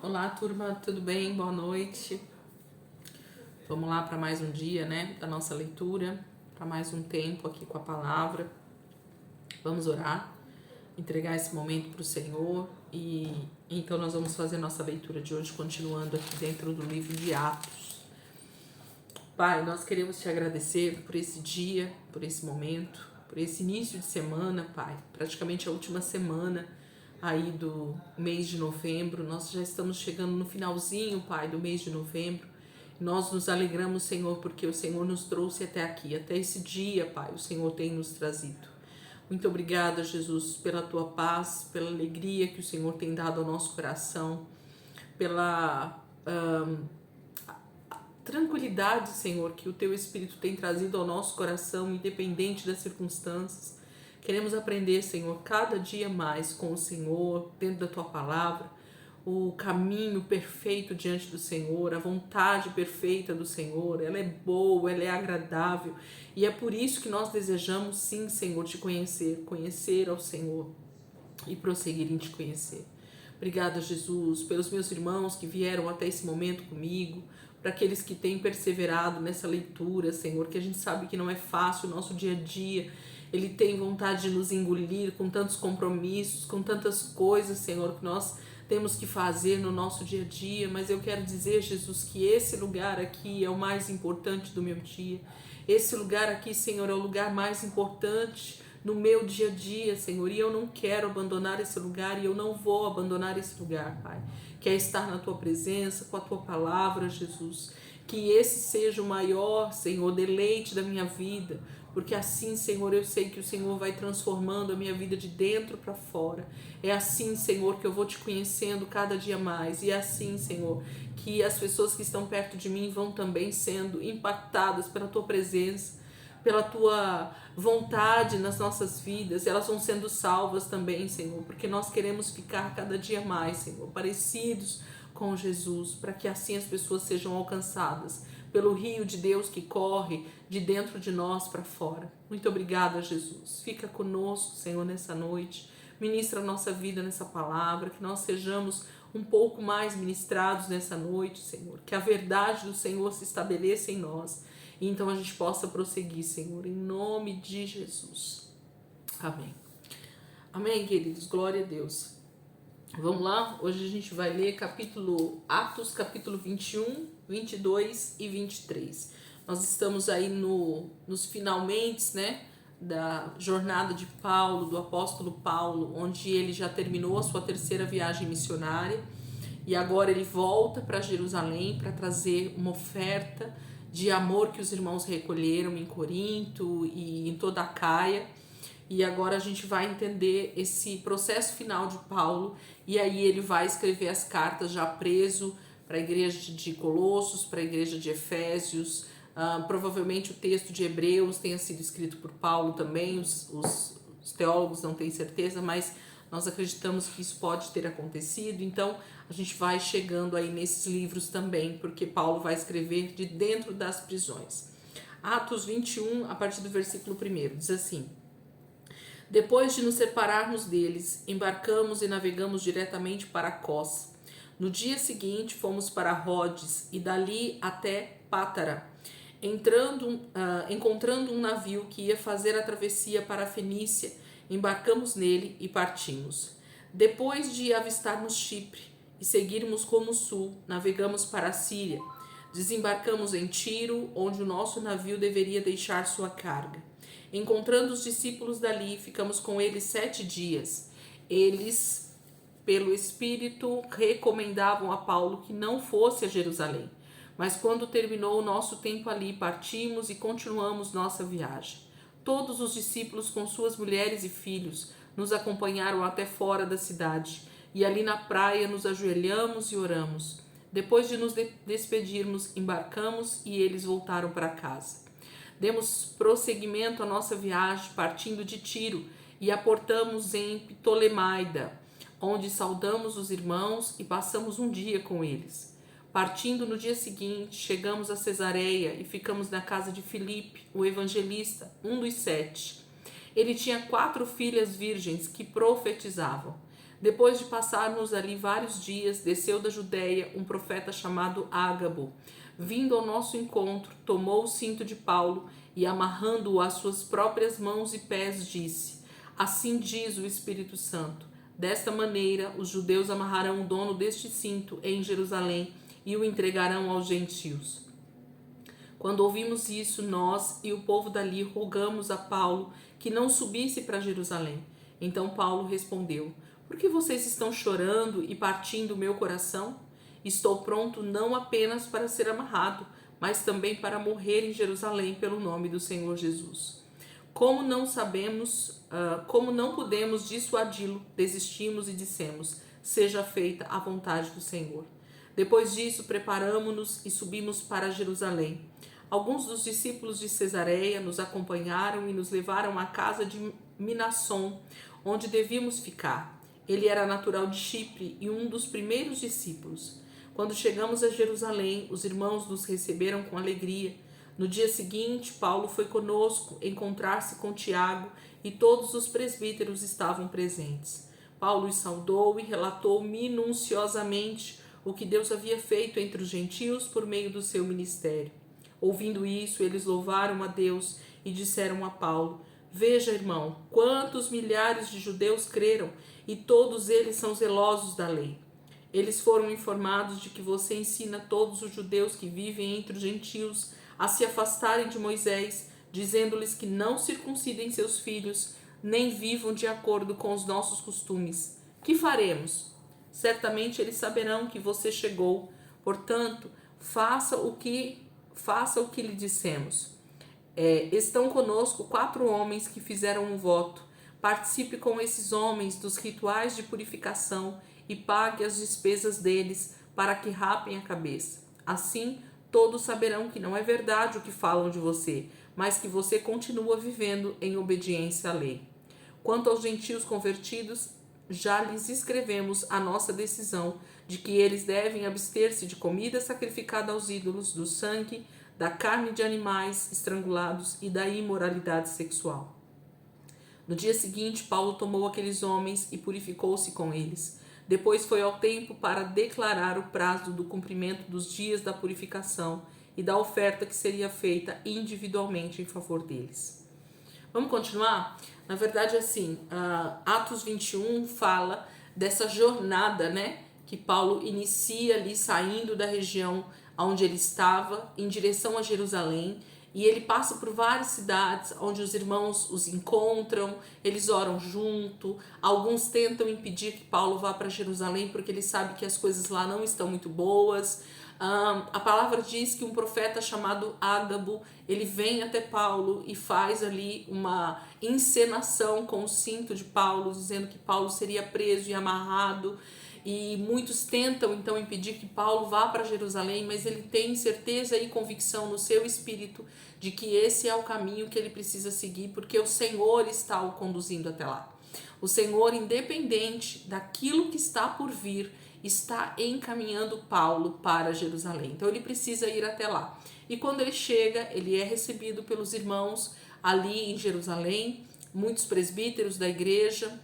Olá, turma, tudo bem? Boa noite. Vamos lá para mais um dia, né, da nossa leitura, para mais um tempo aqui com a palavra. Vamos orar, entregar esse momento para o Senhor e então nós vamos fazer nossa leitura de hoje, continuando aqui dentro do livro de Atos. Pai, nós queremos te agradecer por esse dia, por esse momento, por esse início de semana, Pai, praticamente a última semana aí do mês de novembro. Nós já estamos chegando no finalzinho, Pai, do mês de novembro. Nós nos alegramos, Senhor, porque o Senhor nos trouxe até aqui, até esse dia, Pai, o Senhor tem nos trazido. Muito obrigada, Jesus, pela tua paz, pela alegria que o Senhor tem dado ao nosso coração, pela tranquilidade, Senhor, que o teu Espírito tem trazido ao nosso coração, independente das circunstâncias. Queremos aprender, Senhor, cada dia mais com o Senhor, dentro da tua palavra, o caminho perfeito diante do Senhor, a vontade perfeita do Senhor. Ela é boa, ela é agradável, e é por isso que nós desejamos, sim, Senhor, te conhecer ao Senhor e prosseguir em te conhecer. Obrigada, Jesus, pelos meus irmãos que vieram até esse momento comigo, para aqueles que têm perseverado nessa leitura, Senhor, que a gente sabe que não é fácil o nosso dia a dia. Ele tem vontade de nos engolir com tantos compromissos, com tantas coisas, Senhor, que nós temos que fazer no nosso dia a dia, mas eu quero dizer, Jesus, que esse lugar aqui é o mais importante do meu dia. Esse lugar aqui, Senhor, é o lugar mais importante no meu dia a dia, Senhor, e eu não quero abandonar esse lugar e eu não vou abandonar esse lugar, Pai. Quer estar na tua presença, com a tua palavra, Jesus. Que esse seja o maior, Senhor, deleite da minha vida, porque assim, Senhor, eu sei que o Senhor vai transformando a minha vida de dentro para fora. É assim, Senhor, que eu vou te conhecendo cada dia mais, e é assim, Senhor, que as pessoas que estão perto de mim vão também sendo impactadas pela tua presença, pela tua vontade nas nossas vidas. Elas vão sendo salvas também, Senhor, porque nós queremos ficar cada dia mais, Senhor, parecidos com Jesus, para que assim as pessoas sejam alcançadas pelo rio de Deus que corre de dentro de nós para fora. Muito obrigada, Jesus. Fica conosco, Senhor, nessa noite. Ministra a nossa vida nessa palavra, que nós sejamos um pouco mais ministrados nessa noite, Senhor. Que a verdade do Senhor se estabeleça em nós. E então a gente possa prosseguir, Senhor, em nome de Jesus. Amém. Amém, queridos. Glória a Deus. Vamos lá? Hoje a gente vai ler Atos, capítulo 21, 22 e 23. Nós estamos aí nos finalmente, né, da jornada de Paulo, do apóstolo Paulo, onde ele já terminou a sua terceira viagem missionária e agora ele volta para Jerusalém para trazer uma oferta de amor que os irmãos recolheram em Corinto e em toda a Caia. E agora a gente vai entender esse processo final de Paulo, e aí ele vai escrever as cartas já preso para a igreja de Colossos, para a igreja de Efésios. Provavelmente o texto de Hebreus tenha sido escrito por Paulo também, os teólogos não têm certeza, mas nós acreditamos que isso pode ter acontecido. Então a gente vai chegando aí nesses livros também, porque Paulo vai escrever de dentro das prisões. Atos 21, a partir do versículo 1, diz assim: depois de nos separarmos deles, embarcamos e navegamos diretamente para Cós. No dia seguinte, fomos para Rhodes e dali até Pátara, encontrando um navio que ia fazer a travessia para a Fenícia. Embarcamos nele e partimos. Depois de avistarmos Chipre e seguirmos rumo sul, navegamos para a Síria. Desembarcamos em Tiro, onde o nosso navio deveria deixar sua carga. Encontrando os discípulos dali, ficamos com eles 7 dias. Eles, pelo Espírito, recomendavam a Paulo que não fosse a Jerusalém. Mas quando terminou o nosso tempo ali, partimos e continuamos nossa viagem. Todos os discípulos, com suas mulheres e filhos, nos acompanharam até fora da cidade. E ali na praia nos ajoelhamos e oramos. Depois de nos despedirmos, embarcamos e eles voltaram para casa. Demos prosseguimento à nossa viagem, partindo de Tiro, e aportamos em Ptolemaida, onde saudamos os irmãos e passamos um dia com eles. Partindo no dia seguinte, chegamos a Cesareia e ficamos na casa de Filipe, o evangelista, um dos 7. Ele tinha 4 filhas virgens que profetizavam. Depois de passarmos ali vários dias, desceu da Judéia um profeta chamado Ágabo. Vindo ao nosso encontro, tomou o cinto de Paulo e, amarrando-o às suas próprias mãos e pés, disse: Assim diz o Espírito Santo: desta maneira, os judeus amarrarão o dono deste cinto em Jerusalém e o entregarão aos gentios. Quando ouvimos isso, nós e o povo dali rogamos a Paulo que não subisse para Jerusalém. Então Paulo respondeu: Por que vocês estão chorando e partindo o meu coração? Estou pronto não apenas para ser amarrado, mas também para morrer em Jerusalém pelo nome do Senhor Jesus. Como não pudemos dissuadi-lo, desistimos e dissemos: Seja feita a vontade do Senhor. Depois disso, preparamo-nos e subimos para Jerusalém. Alguns dos discípulos de Cesareia nos acompanharam e nos levaram à casa de Minasson, onde devíamos ficar. Ele era natural de Chipre e um dos primeiros discípulos. Quando chegamos a Jerusalém, os irmãos nos receberam com alegria. No dia seguinte, Paulo foi conosco encontrar-se com Tiago e todos os presbíteros estavam presentes. Paulo os saudou e relatou minuciosamente o que Deus havia feito entre os gentios por meio do seu ministério. Ouvindo isso, eles louvaram a Deus e disseram a Paulo: Veja, irmão, quantos milhares de judeus creram, e todos eles são zelosos da lei. Eles foram informados de que você ensina todos os judeus que vivem entre os gentios a se afastarem de Moisés, dizendo-lhes que não circuncidem seus filhos, nem vivam de acordo com os nossos costumes. Que faremos? Certamente eles saberão que você chegou, portanto, faça o que lhe dissemos. Estão conosco 4 homens que fizeram um voto. Participe com esses homens dos rituais de purificação e pague as despesas deles para que rapem a cabeça. Assim, todos saberão que não é verdade o que falam de você, mas que você continua vivendo em obediência à lei. Quanto aos gentios convertidos, já lhes escrevemos a nossa decisão de que eles devem abster-se de comida sacrificada aos ídolos, do sangue, da carne de animais estrangulados e da imoralidade sexual. No dia seguinte, Paulo tomou aqueles homens e purificou-se com eles. Depois foi ao templo para declarar o prazo do cumprimento dos dias da purificação e da oferta que seria feita individualmente em favor deles. Vamos continuar? Na verdade, assim, Atos 21 fala dessa jornada, né, que Paulo inicia ali saindo da região onde ele estava, em direção a Jerusalém, e ele passa por várias cidades onde os irmãos os encontram, eles oram junto, alguns tentam impedir que Paulo vá para Jerusalém porque ele sabe que as coisas lá não estão muito boas. A palavra diz que um profeta chamado Ágabo, ele vem até Paulo e faz ali uma encenação com o cinto de Paulo, dizendo que Paulo seria preso e amarrado. E muitos tentam então impedir que Paulo vá para Jerusalém, mas ele tem certeza e convicção no seu espírito de que esse é o caminho que ele precisa seguir, porque o Senhor está o conduzindo até lá. O Senhor, independente daquilo que está por vir, está encaminhando Paulo para Jerusalém. Então ele precisa ir até lá. E quando ele chega, ele é recebido pelos irmãos ali em Jerusalém, muitos presbíteros da igreja,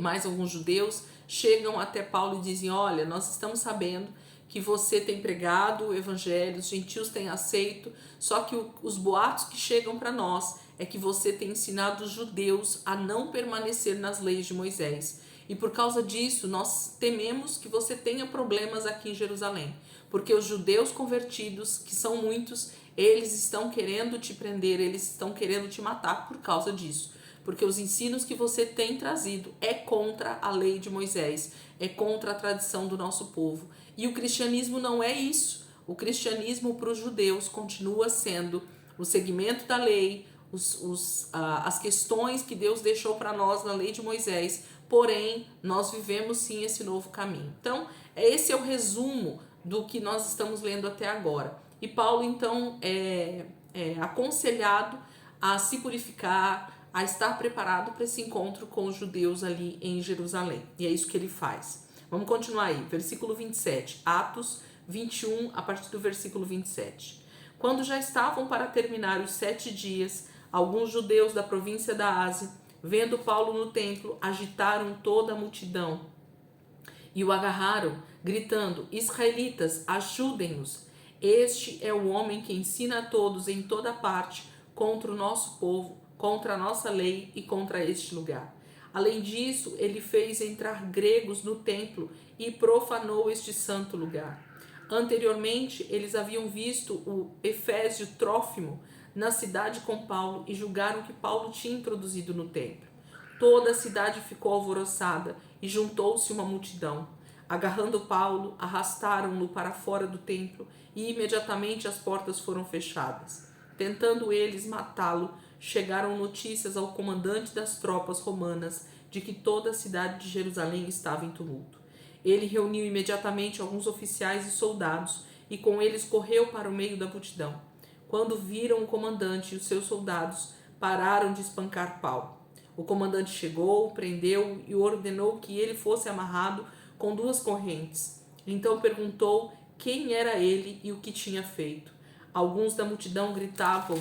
mais alguns judeus, chegam até Paulo e dizem: olha, nós estamos sabendo que você tem pregado o evangelho, os gentios têm aceito, só que os boatos que chegam para nós é que você tem ensinado os judeus a não permanecer nas leis de Moisés. E por causa disso, nós tememos que você tenha problemas aqui em Jerusalém, porque os judeus convertidos, que são muitos, eles estão querendo te prender, eles estão querendo te matar por causa disso. Porque os ensinos que você tem trazido é contra a lei de Moisés, é contra a tradição do nosso povo. E o cristianismo não é isso. O cristianismo para os judeus continua sendo o seguimento da lei, as questões que Deus deixou para nós na lei de Moisés, porém nós vivemos sim esse novo caminho. Então, esse é o resumo do que nós estamos lendo até agora. E Paulo então é aconselhado a se purificar, a estar preparado para esse encontro com os judeus ali em Jerusalém. E é isso que ele faz. Vamos continuar aí, versículo 27, Atos 21, a partir do versículo 27. Quando já estavam para terminar os 7 dias, alguns judeus da província da Ásia Vendo Paulo no templo, agitaram toda a multidão e o agarraram, gritando: Israelitas, ajudem-nos! Este é o homem que ensina a todos em toda parte contra o nosso povo, contra a nossa lei e contra este lugar. Além disso, ele fez entrar gregos no templo e profanou este santo lugar. Anteriormente, eles haviam visto o efésio Trófimo na cidade com Paulo e julgaram que Paulo tinha introduzido no templo. Toda a cidade ficou alvoroçada e juntou-se uma multidão. Agarrando Paulo, arrastaram-no para fora do templo e imediatamente as portas foram fechadas. Tentando eles matá-lo, chegaram notícias ao comandante das tropas romanas de que toda a cidade de Jerusalém estava em tumulto. Ele reuniu imediatamente alguns oficiais e soldados e com eles correu para o meio da multidão. Quando viram o comandante e os seus soldados, pararam de espancar Paulo. O comandante chegou, prendeu-o e ordenou que ele fosse amarrado com 2 correntes. Então perguntou quem era ele e o que tinha feito. Alguns da multidão gritavam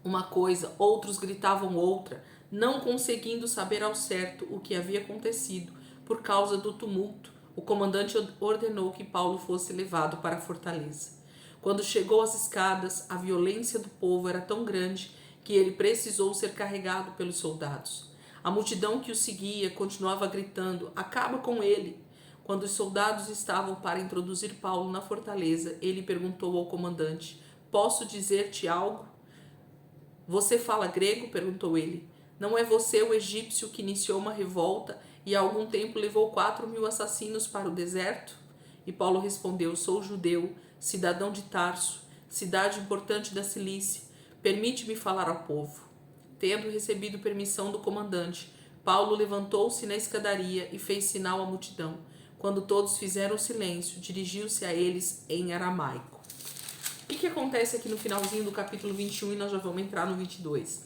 uma coisa, outros gritavam outra, não conseguindo saber ao certo o que havia acontecido. Por causa do tumulto, o comandante ordenou que Paulo fosse levado para a fortaleza. Quando chegou às escadas, a violência do povo era tão grande que ele precisou ser carregado pelos soldados. A multidão que o seguia continuava gritando: acaba com ele! Quando os soldados estavam para introduzir Paulo na fortaleza, ele perguntou ao comandante: posso dizer-te algo? Você fala grego? Perguntou ele. Não é você o egípcio que iniciou uma revolta e há algum tempo levou 4.000 assassinos para o deserto? E Paulo respondeu: sou judeu, cidadão de Tarso, cidade importante da Cilícia. Permite-me falar ao povo. Tendo recebido permissão do comandante, Paulo levantou-se na escadaria e fez sinal à multidão. Quando todos fizeram silêncio, dirigiu-se a eles em aramaico. O que acontece aqui no finalzinho do capítulo 21 e nós já vamos entrar no 22?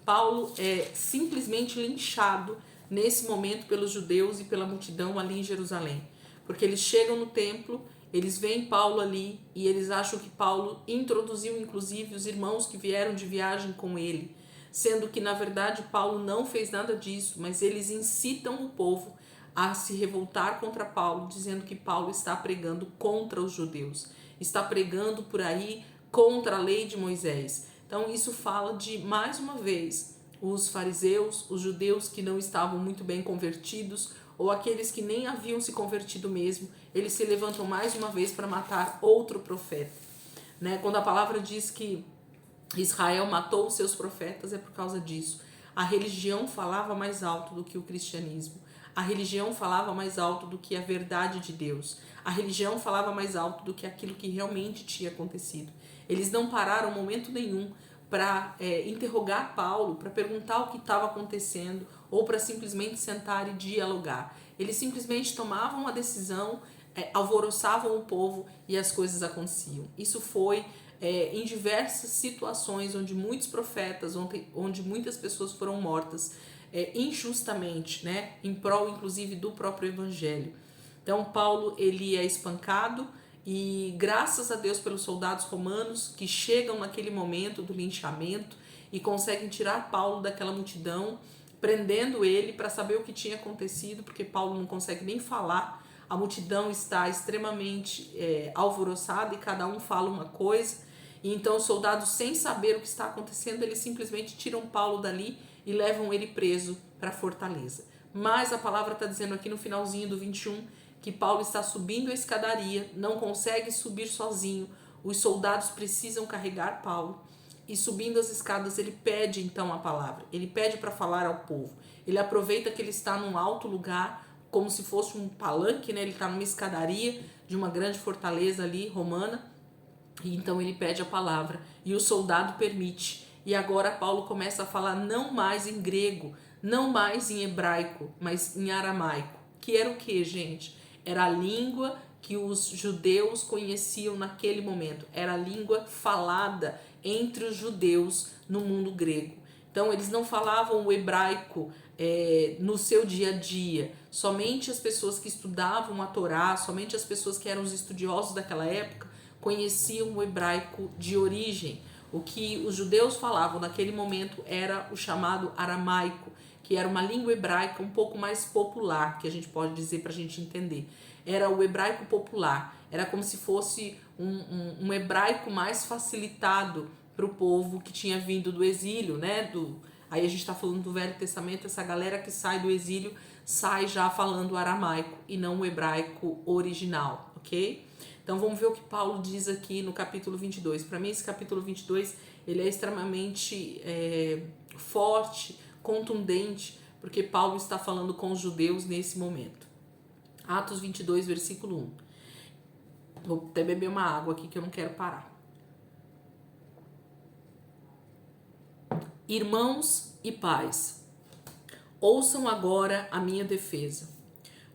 Paulo é simplesmente linchado nesse momento pelos judeus e pela multidão ali em Jerusalém. Porque eles chegam no templo, eles veem Paulo ali e eles acham que Paulo introduziu inclusive os irmãos que vieram de viagem com ele, sendo que na verdade Paulo não fez nada disso, mas eles incitam o povo a se revoltar contra Paulo, dizendo que Paulo está pregando contra os judeus, está pregando por aí contra a lei de Moisés. Então isso fala de, mais uma vez, os fariseus, os judeus que não estavam muito bem convertidos, ou aqueles que nem haviam se convertido mesmo, eles se levantam mais uma vez para matar outro profeta. Quando a palavra diz que Israel matou os seus profetas, é por causa disso. A religião falava mais alto do que o cristianismo. A religião falava mais alto do que a verdade de Deus. A religião falava mais alto do que aquilo que realmente tinha acontecido. Eles não pararam momento nenhum para interrogar Paulo, para perguntar o que estava acontecendo ou para simplesmente sentar e dialogar. Eles simplesmente tomavam a decisão, alvoroçavam o povo e as coisas aconteciam. Isso foi em diversas situações onde muitos profetas, onde muitas pessoas foram mortas injustamente, em prol inclusive do próprio evangelho. Então Paulo ele é espancado e graças a Deus pelos soldados romanos que chegam naquele momento do linchamento e conseguem tirar Paulo daquela multidão, prendendo ele para saber o que tinha acontecido, porque Paulo não consegue nem falar, a multidão está extremamente alvoroçada e cada um fala uma coisa, e então os soldados, sem saber o que está acontecendo, eles simplesmente tiram Paulo dali e levam ele preso para a fortaleza. Mas a palavra está dizendo aqui no finalzinho do 21 que Paulo está subindo a escadaria, não consegue subir sozinho, os soldados precisam carregar Paulo, e subindo as escadas ele pede então a palavra, ele pede para falar ao povo, ele aproveita que ele está num alto lugar, como se fosse um palanque, ele está numa escadaria de uma grande fortaleza ali, romana, e então ele pede a palavra, e o soldado permite, e agora Paulo começa a falar não mais em grego, não mais em hebraico, mas em aramaico, que era o que, gente? Era a língua que os judeus conheciam naquele momento. Era a língua falada entre os judeus no mundo grego. Então, eles não falavam o hebraico no seu dia a dia. Somente as pessoas que estudavam a Torá, somente as pessoas que eram os estudiosos daquela época, conheciam o hebraico de origem. O que os judeus falavam naquele momento era o chamado aramaico, que era uma língua hebraica um pouco mais popular, que a gente pode dizer para a gente entender. Era o hebraico popular, era como se fosse um hebraico mais facilitado para o povo que tinha vindo do exílio, né? Aí a gente está falando do Velho Testamento, essa galera que sai do exílio sai já falando aramaico e não o hebraico original, ok? Então vamos ver o que Paulo diz aqui no capítulo 22. Para mim esse capítulo 22 ele é extremamente forte, contundente, porque Paulo está falando com os judeus nesse momento. Atos 22, versículo 1. Vou até beber uma água aqui que eu não quero parar. Irmãos e pais, ouçam agora a minha defesa.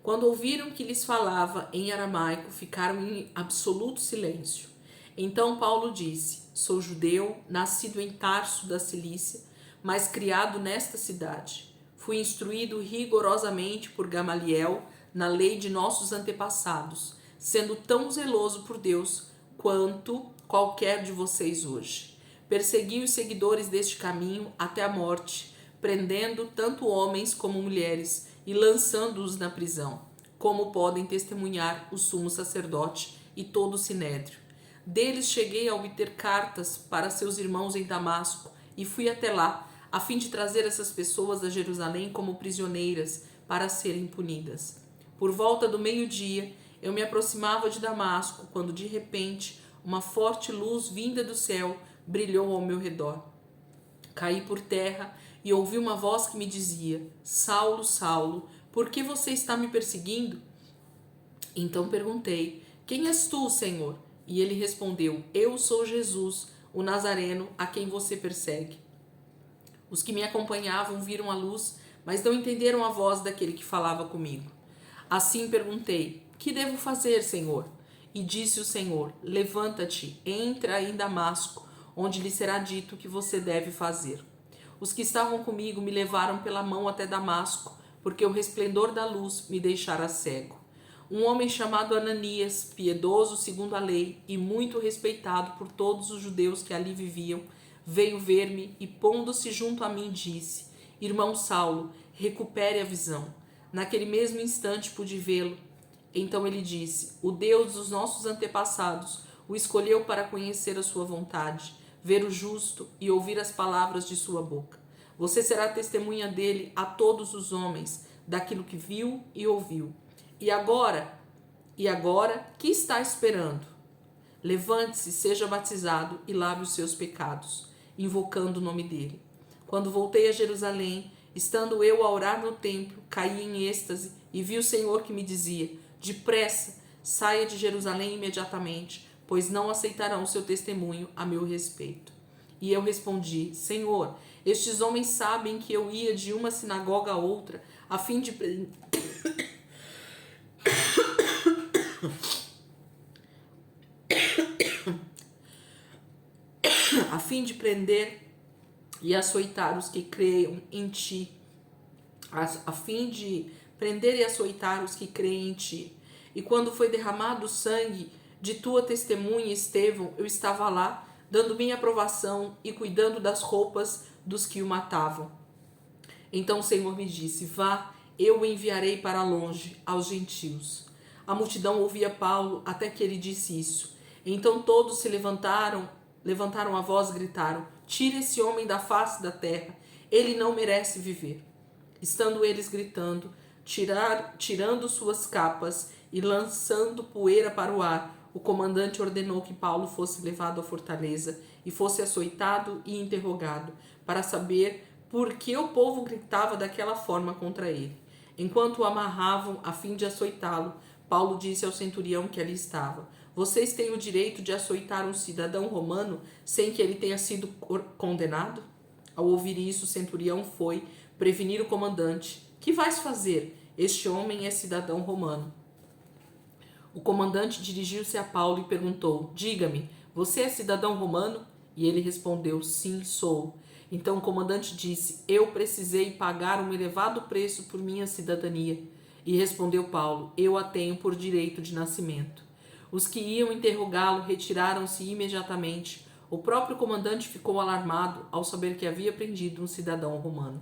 Quando ouviram que lhes falava em aramaico, ficaram em absoluto silêncio. Então Paulo disse: sou judeu, nascido em Tarso da Cilícia, mas criado nesta cidade. Fui instruído rigorosamente por Gamaliel na lei de nossos antepassados, sendo tão zeloso por Deus quanto qualquer de vocês hoje. Persegui os seguidores deste caminho até a morte, prendendo tanto homens como mulheres e lançando-os na prisão, como podem testemunhar o sumo sacerdote e todo o sinédrio. Deles cheguei a obter cartas para seus irmãos em Damasco e fui até lá, a fim de trazer essas pessoas a Jerusalém como prisioneiras para serem punidas. Por volta do meio-dia, eu me aproximava de Damasco, quando de repente uma forte luz vinda do céu brilhou ao meu redor. Caí por terra e ouvi uma voz que me dizia: Saulo, Saulo, por que você está me perseguindo? Então perguntei: quem és tu, Senhor? E ele respondeu: eu sou Jesus, o Nazareno, a quem você persegue. Os que me acompanhavam viram a luz, mas não entenderam a voz daquele que falava comigo. Assim perguntei: que devo fazer, Senhor? E disse o Senhor: levanta-te, entra em Damasco, onde lhe será dito o que você deve fazer. Os que estavam comigo me levaram pela mão até Damasco, porque o resplendor da luz me deixara cego. Um homem chamado Ananias, piedoso segundo a lei e muito respeitado por todos os judeus que ali viviam, veio ver-me e, pondo-se junto a mim, disse: Irmão Saulo, recupere a visão. Naquele mesmo instante pude vê-lo. Então ele disse: o Deus dos nossos antepassados o escolheu para conhecer a sua vontade, ver o justo e ouvir as palavras de sua boca. Você será testemunha dele a todos os homens, daquilo que viu e ouviu. E agora, que está esperando? Levante-se, seja batizado e lave os seus pecados, invocando o nome dele. Quando voltei a Jerusalém, estando eu a orar no templo, caí em êxtase e vi o Senhor que me dizia: depressa, saia de Jerusalém imediatamente, pois não aceitarão o seu testemunho a meu respeito. E eu respondi: Senhor, estes homens sabem que eu ia de uma sinagoga a outra, a fim de prender e açoitar os que creiam em ti, a fim de prender e açoitar os que creem em ti. E quando foi derramado o sangue de tua testemunha, Estevão, eu estava lá, dando minha aprovação e cuidando das roupas dos que o matavam. Então o Senhor me disse: vá, eu o enviarei para longe, aos gentios. A multidão ouvia Paulo até que ele disse isso. Então todos se levantaram a voz e gritaram: tire esse homem da face da terra, ele não merece viver. Estando eles gritando, tirando suas capas e lançando poeira para o ar, o comandante ordenou que Paulo fosse levado à fortaleza e fosse açoitado e interrogado, para saber por que o povo gritava daquela forma contra ele. Enquanto o amarravam a fim de açoitá-lo, Paulo disse ao centurião que ali estava: vocês têm o direito de açoitar um cidadão romano sem que ele tenha sido condenado? Ao ouvir isso, o centurião foi prevenir o comandante: que vais fazer? Este homem é cidadão romano. O comandante dirigiu-se a Paulo e perguntou: diga-me, você é cidadão romano? E ele respondeu: sim, sou. Então o comandante disse: eu precisei pagar um elevado preço por minha cidadania. E respondeu Paulo: eu a tenho por direito de nascimento. Os que iam interrogá-lo retiraram-se imediatamente, O próprio comandante ficou alarmado ao saber que havia prendido um cidadão romano.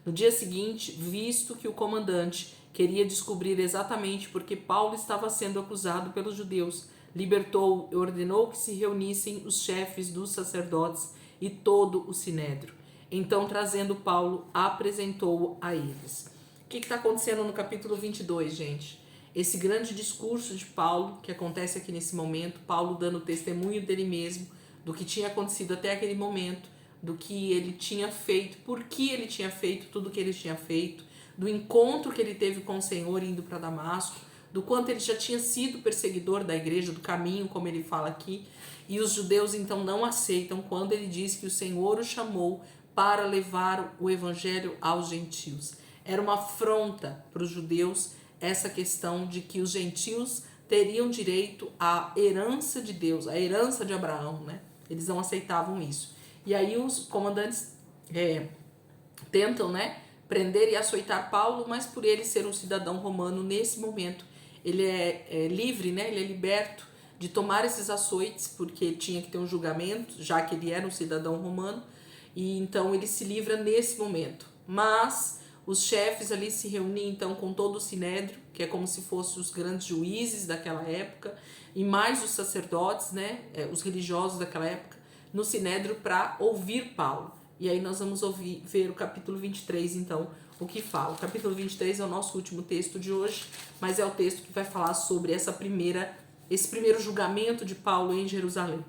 No dia seguinte, visto que o comandante queria descobrir exatamente por que Paulo estava sendo acusado pelos judeus, libertou-o e ordenou que se reunissem os chefes dos sacerdotes e todo o sinédrio. Então, trazendo Paulo, apresentou-o a eles. O que está acontecendo no capítulo 22, gente? Esse grande discurso de Paulo, que acontece aqui nesse momento, Paulo dando testemunho dele mesmo, do que tinha acontecido até aquele momento, do que ele tinha feito, por que ele tinha feito tudo o que ele tinha feito, do encontro que ele teve com o Senhor indo para Damasco, do quanto ele já tinha sido perseguidor da igreja, do caminho, como ele fala aqui, e os judeus então não aceitam quando ele diz que o Senhor o chamou para levar o evangelho aos gentios. Era uma afronta para os judeus essa questão de que os gentios teriam direito à herança de Deus, à herança de Abraão, né? Eles não aceitavam isso. E aí os comandantes tentam, né, prender e açoitar Paulo, mas por ele ser um cidadão romano, nesse momento, ele é livre, né? Ele é liberto de tomar esses açoites, porque tinha que ter um julgamento, já que ele era um cidadão romano, e então ele se livra nesse momento. Mas os chefes ali se reúnem então com todo o sinédrio, que é como se fossem os grandes juízes daquela época, e mais os sacerdotes, né, os religiosos daquela época, no sinédrio para ouvir Paulo. E aí nós vamos ver o capítulo 23, então, o que fala. O capítulo 23 é o nosso último texto de hoje, mas é o texto que vai falar sobre esse primeiro julgamento de Paulo em Jerusalém.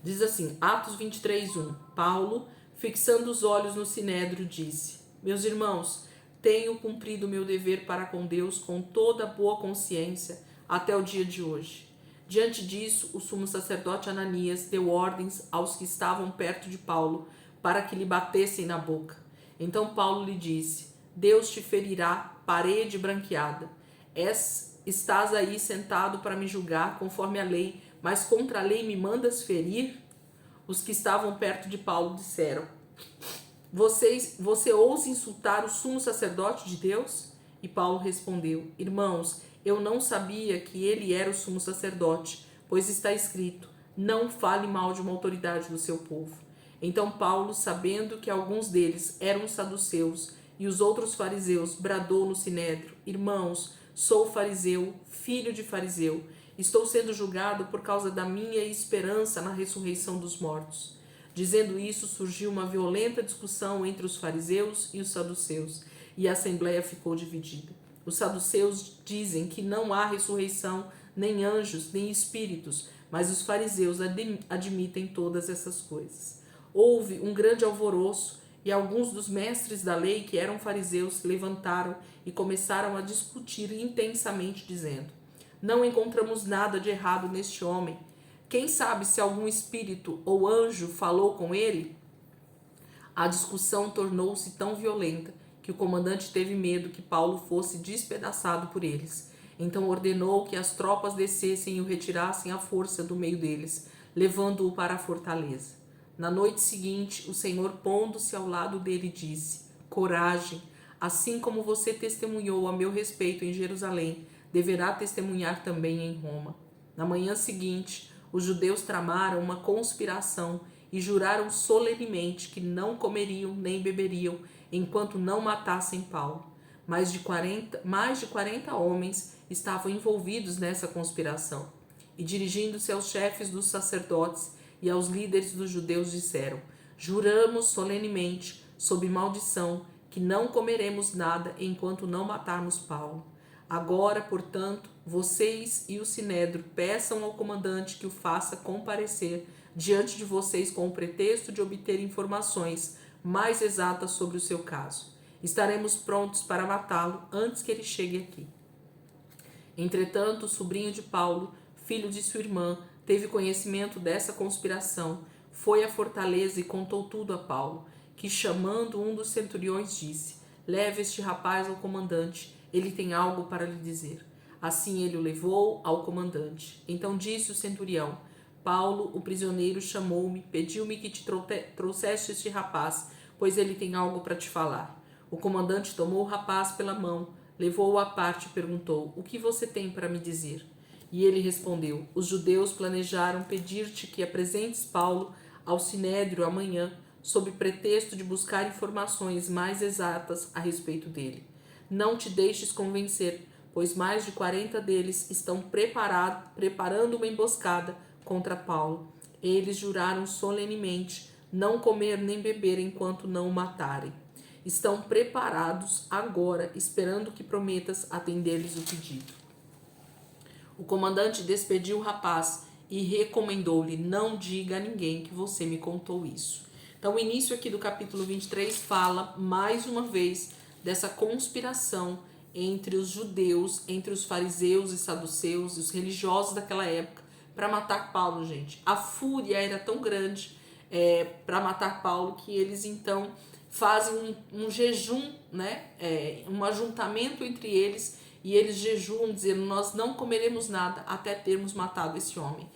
Diz assim, Atos 23:1. Paulo, fixando os olhos no sinédrio, disse: Meus irmãos, tenho cumprido o meu dever para com Deus com toda boa consciência até o dia de hoje. Diante disso, o sumo sacerdote Ananias deu ordens aos que estavam perto de Paulo para que lhe batessem na boca. Então Paulo lhe disse: Deus te ferirá, parede branqueada. Estás aí sentado para me julgar conforme a lei, mas contra a lei me mandas ferir? Os que estavam perto de Paulo disseram: Você ousa insultar o sumo sacerdote de Deus? E Paulo respondeu: Irmãos, eu não sabia que ele era o sumo sacerdote, pois está escrito: não fale mal de uma autoridade do seu povo. Então Paulo, sabendo que alguns deles eram saduceus e os outros fariseus, bradou no sinédrio: Irmãos, sou fariseu, filho de fariseu. Estou sendo julgado por causa da minha esperança na ressurreição dos mortos. Dizendo isso, surgiu uma violenta discussão entre os fariseus e os saduceus, e a assembleia ficou dividida. Os saduceus dizem que não há ressurreição, nem anjos, nem espíritos, mas os fariseus admitem todas essas coisas. Houve um grande alvoroço, e alguns dos mestres da lei, que eram fariseus, se levantaram e começaram a discutir intensamente, dizendo: Não encontramos nada de errado neste homem. Quem sabe se algum espírito ou anjo falou com ele? A discussão tornou-se tão violenta que o comandante teve medo que Paulo fosse despedaçado por eles. Então ordenou que as tropas descessem e o retirassem à força do meio deles, levando-o para a fortaleza. Na noite seguinte, o Senhor, pondo-se ao lado dele, disse: Coragem, assim como você testemunhou a meu respeito em Jerusalém, deverá testemunhar também em Roma. Na manhã seguinte, os judeus tramaram uma conspiração e juraram solenemente que não comeriam nem beberiam enquanto não matassem Paulo. Mais de 40 homens estavam envolvidos nessa conspiração. E dirigindo-se aos chefes dos sacerdotes e aos líderes dos judeus, disseram: Juramos solenemente, sob maldição, que não comeremos nada enquanto não matarmos Paulo. Agora, portanto, vocês e o sinédrio peçam ao comandante que o faça comparecer diante de vocês com o pretexto de obter informações mais exatas sobre o seu caso. Estaremos prontos para matá-lo antes que ele chegue aqui. Entretanto, o sobrinho de Paulo, filho de sua irmã, teve conhecimento dessa conspiração, foi à fortaleza e contou tudo a Paulo, que, chamando um dos centuriões, disse: Leve este rapaz ao comandante, ele tem algo para lhe dizer. Assim ele o levou ao comandante. Então disse o centurião: Paulo, o prisioneiro, chamou-me, pediu-me que te trouxesse este rapaz, pois ele tem algo para te falar. O comandante tomou o rapaz pela mão, levou-o à parte e perguntou: O que você tem para me dizer? E ele respondeu: os judeus planejaram pedir-te que apresentes Paulo ao sinédrio amanhã, sob pretexto de buscar informações mais exatas a respeito dele. Não te deixes convencer, pois mais de 40 deles estão preparando uma emboscada contra Paulo. Eles juraram solenemente não comer nem beber enquanto não o matarem. Estão preparados agora, esperando que prometas atender-lhes o pedido. O comandante despediu o rapaz e recomendou-lhe: não diga a ninguém que você me contou isso. Então, o início aqui do capítulo 23 fala, mais uma vez, dessa conspiração entre os judeus, entre os fariseus e saduceus, os religiosos daquela época, para matar Paulo, gente. A fúria era tão grande para matar Paulo que eles, então, fazem um jejum, né? Um ajuntamento entre eles, e eles jejuam dizendo: nós não comeremos nada até termos matado esse homem.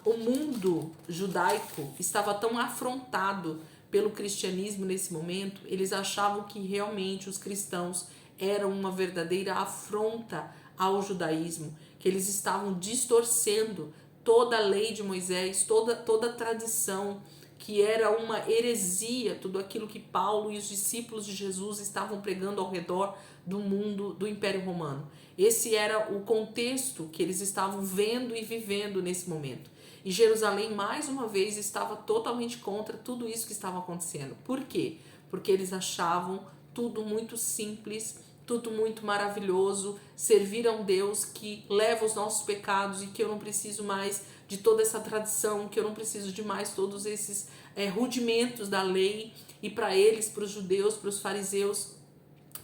O mundo judaico estava tão afrontado pelo cristianismo nesse momento, eles achavam que realmente os cristãos eram uma verdadeira afronta ao judaísmo, que eles estavam distorcendo toda a lei de Moisés, toda a tradição, que era uma heresia, tudo aquilo que Paulo e os discípulos de Jesus estavam pregando ao redor do mundo do Império Romano. Esse era o contexto que eles estavam vendo e vivendo nesse momento. E Jerusalém, mais uma vez, estava totalmente contra tudo isso que estava acontecendo. Por quê? Porque eles achavam tudo muito simples, tudo muito maravilhoso, servir a um Deus que leva os nossos pecados e que eu não preciso mais de toda essa tradição, que eu não preciso de mais todos esses rudimentos da lei. E para eles, para os judeus, para os fariseus,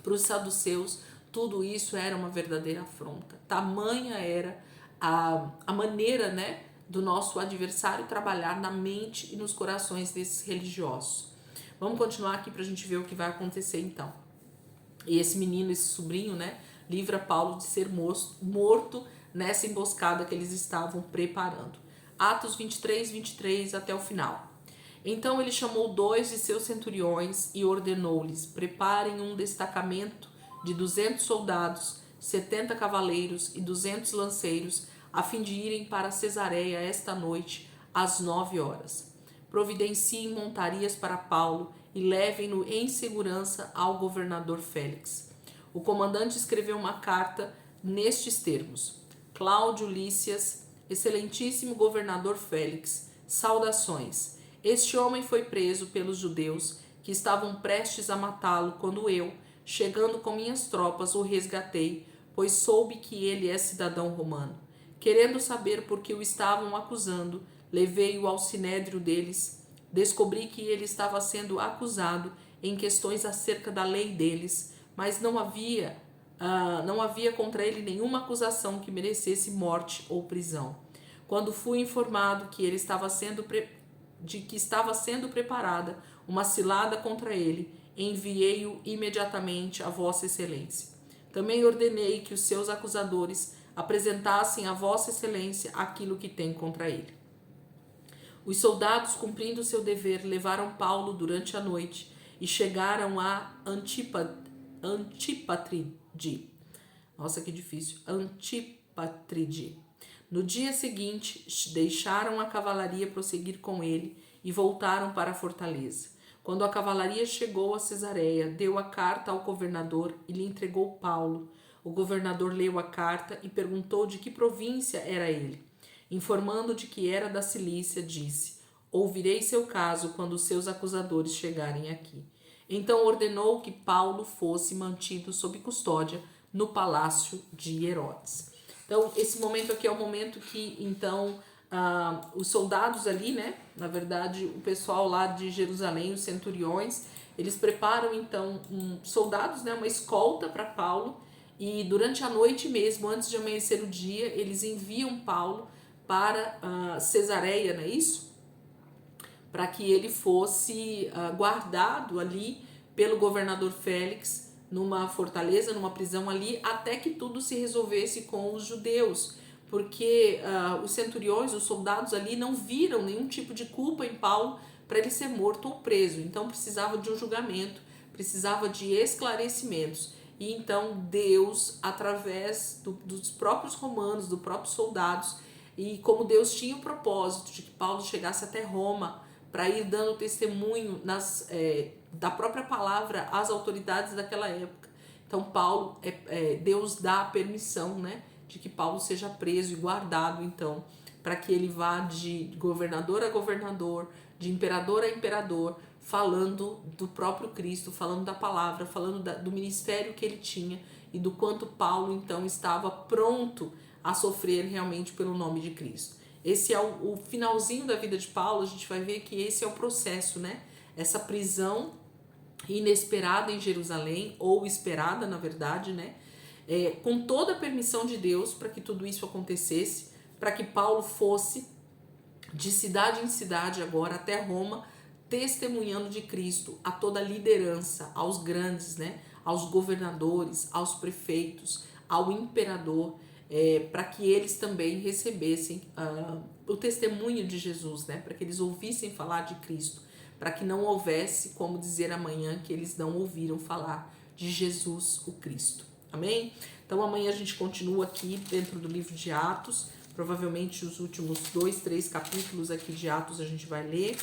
para os saduceus, tudo isso era uma verdadeira afronta. Tamanha era a maneira, né, do nosso adversário trabalhar na mente e nos corações desses religiosos. Vamos continuar aqui para a gente ver o que vai acontecer então. E esse menino, esse sobrinho, né, livra Paulo de ser morto nessa emboscada que eles estavam preparando. Atos 23 até o final. Então ele chamou 2 de seus centuriões e ordenou-lhes: preparem um destacamento de 200 soldados, 70 cavaleiros e 200 lanceiros, a fim de irem para Cesareia esta noite, às 9 horas. Providenciem montarias para Paulo e levem-no em segurança ao governador Félix. O comandante escreveu uma carta nestes termos: Cláudio Lícias, excelentíssimo governador Félix, saudações. Este homem foi preso pelos judeus que estavam prestes a matá-lo quando eu, chegando com minhas tropas, o resgatei, pois soube que ele é cidadão romano. Querendo saber por que o estavam acusando, levei-o ao sinédrio deles. Descobri que ele estava sendo acusado em questões acerca da lei deles, mas não havia contra ele nenhuma acusação que merecesse morte ou prisão. Quando fui informado que ele estava sendo preparada uma cilada contra ele, enviei-o imediatamente a Vossa Excelência. Também ordenei que os seus acusadores apresentassem a Vossa Excelência aquilo que tem contra ele. Os soldados, cumprindo seu dever, levaram Paulo durante a noite e chegaram a Antípatride. Nossa, que difícil. Antípatride. No dia seguinte, deixaram a cavalaria prosseguir com ele e voltaram para a fortaleza. Quando a cavalaria chegou a Cesareia, deu a carta ao governador e lhe entregou Paulo. O governador leu a carta e perguntou de que província era ele. Informando de que era da Cilícia, disse: ouvirei seu caso quando os seus acusadores chegarem aqui. Então ordenou que Paulo fosse mantido sob custódia no palácio de Herodes. Então, esse momento aqui é o momento que, então, os soldados ali, né, na verdade, o pessoal lá de Jerusalém, os centuriões, eles preparam, então, soldados, né, uma escolta para Paulo, e durante a noite mesmo, antes de amanhecer o dia, eles enviam Paulo para Cesareia, não é isso? Para que ele fosse guardado ali pelo governador Félix, numa fortaleza, numa prisão ali, até que tudo se resolvesse com os judeus, porque os centuriões, os soldados ali, não viram nenhum tipo de culpa em Paulo para ele ser morto ou preso. Então precisava de um julgamento, precisava de esclarecimentos. e então Deus, através dos próprios romanos, dos próprios soldados, e como Deus tinha o propósito de que Paulo chegasse até Roma para ir dando testemunho da própria palavra às autoridades daquela época. Então Paulo, Deus dá a permissão, né, de que Paulo seja preso e guardado, então, para que ele vá de governador a governador, de imperador a imperador, falando do próprio Cristo, falando da palavra, falando do ministério que ele tinha e do quanto Paulo então estava pronto a sofrer realmente pelo nome de Cristo. Esse é o finalzinho da vida de Paulo. A gente vai ver que esse é o processo, né? Essa prisão inesperada em Jerusalém, ou esperada na verdade, né? Com toda a permissão de Deus para que tudo isso acontecesse, para que Paulo fosse de cidade em cidade agora até Roma, testemunhando de Cristo a toda a liderança, aos grandes, né, aos governadores, aos prefeitos, ao imperador, para que eles também recebessem o testemunho de Jesus, né, para que eles ouvissem falar de Cristo, para que não houvesse como dizer amanhã que eles não ouviram falar de Jesus o Cristo. Amém? Então amanhã a gente continua aqui dentro do livro de Atos. Provavelmente os últimos 2, 3 capítulos aqui de Atos a gente vai ler.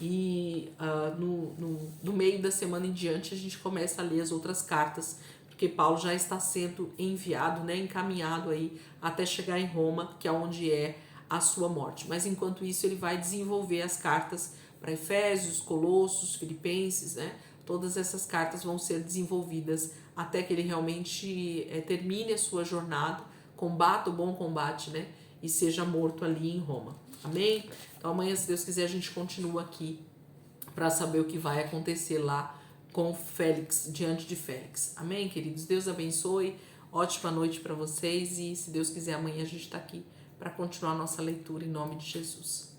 E no meio da semana em diante a gente começa a ler as outras cartas, porque Paulo já está sendo enviado, né, encaminhado aí até chegar em Roma, que é onde é a sua morte. Mas enquanto isso ele vai desenvolver as cartas para Efésios, Colossos, Filipenses, né? Todas essas cartas vão ser desenvolvidas até que ele realmente termine a sua jornada, combata o bom combate, né? E seja morto ali em Roma. Amém? Então amanhã, se Deus quiser, a gente continua aqui para saber o que vai acontecer lá com Félix, diante de Félix. Amém, queridos? Deus abençoe. Ótima noite para vocês e, se Deus quiser, amanhã a gente está aqui para continuar a nossa leitura em nome de Jesus.